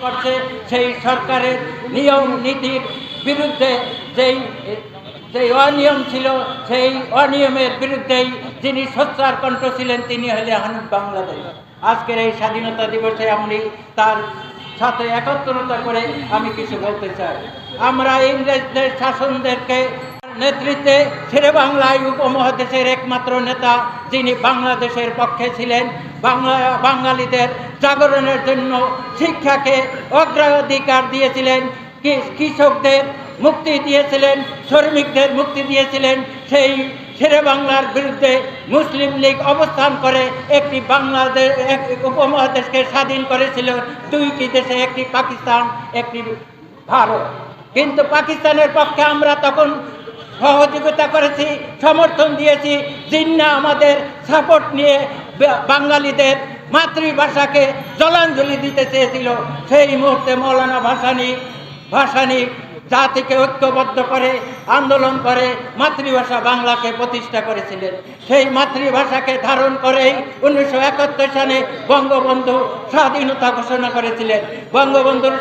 করছে সেই সরকারের নিয়ম নীতির বিরুদ্ধে যেই যেই অনিয়ম ছিল সেই অনিয়মের বিরুদ্ধেই যিনি সোচ্চার কণ্ঠ ছিলেন তিনি হলেন হানিফ বাংলাদেশ। আজকের এই স্বাধীনতা দিবসে আমি তার সাথে একত্রতা করে আমি কিছু বলতে চাই। আমরা ইংরেজদের শাসনদেরকে নেতৃত্বে শেরে বাংলায় উপমহাদেশের একমাত্র নেতা যিনি বাংলাদেশের পক্ষে ছিলেন, বাঙালিদের জাগরণের জন্য শিক্ষাকে অগ্রাধিকার দিয়েছিলেন, কৃষকদের মুক্তি দিয়েছিলেন, শ্রমিকদের মুক্তি দিয়েছিলেন। সেই শেরে বাংলার বিরুদ্ধে মুসলিম লীগ অবস্থান করে একটি বাংলাদেশ উপমহাদেশকে স্বাধীন করেছিল দুইটি দেশে, একটি পাকিস্তান একটি ভারত। কিন্তু পাকিস্তানের পক্ষে আমরা তখন সহযোগিতা করেছি, সমর্থন দিয়েছি, জিন্না আমাদের সাপোর্ট নিয়ে বাঙালিদের মাতৃভাষাকে জলাঞ্জলি দিতে চেয়েছিল। সেই মুহূর্তে মৌলানা ভাসানী জাতিকে ঐক্যবদ্ধ করে আন্দোলন করে মাতৃভাষা বাংলাকে প্রতিষ্ঠা করেছিলেন। সেই মাতৃভাষাকে ধারণ করেই 1971 সালে বঙ্গবন্ধু স্বাধীনতা ঘোষণা করেছিলেন। বঙ্গবন্ধুর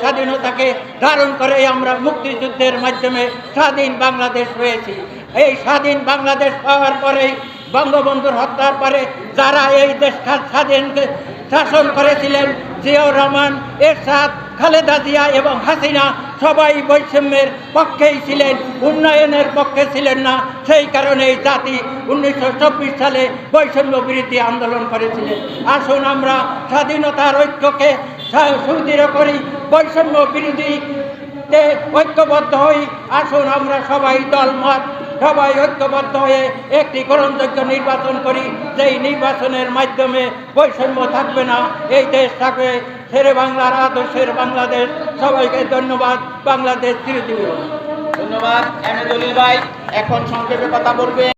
স্বাধীনতাকে ধারণ করেই আমরা মুক্তিযুদ্ধের মাধ্যমে স্বাধীন বাংলাদেশ হয়েছি। এই স্বাধীন বাংলাদেশ পাওয়ার পরেই বঙ্গবন্ধুর হত্যার পরে যারা এই দেশ স্বাধীনকে শাসন করেছিলেন, জিয়াউর রহমান, এরশাদ, খালেদা জিয়া এবং হাসিনা সবাই বৈষম্যের পক্ষেই ছিলেন, উন্নয়নের পক্ষে ছিলেন না। সেই কারণে এই জাতি 1924 সালে বৈষম্য বিরোধী আন্দোলন করেছিলেন। আসুন আমরা স্বাধীনতার ঐক্যকে সুদৃঢ় করি, বৈষম্য বিরোধীতে ঐক্যবদ্ধ হই। আসুন আমরা সবাই দলমত সবাই ঐক্যবদ্ধ হয়ে একটি গ্রহণযোগ্য নির্বাচন করি, যেই নির্বাচনের মাধ্যমে বৈষম্য থাকবে না, এই দেশ থাকবে শেরে বাংলার আদর্শের বাংলাদেশ। সবাইকে ধন্যবাদ। বাংলাদেশ চিরজীবী। ধন্যবাদ এম এ জলিল ভাই। এখন সংক্ষেপে কথা বলবে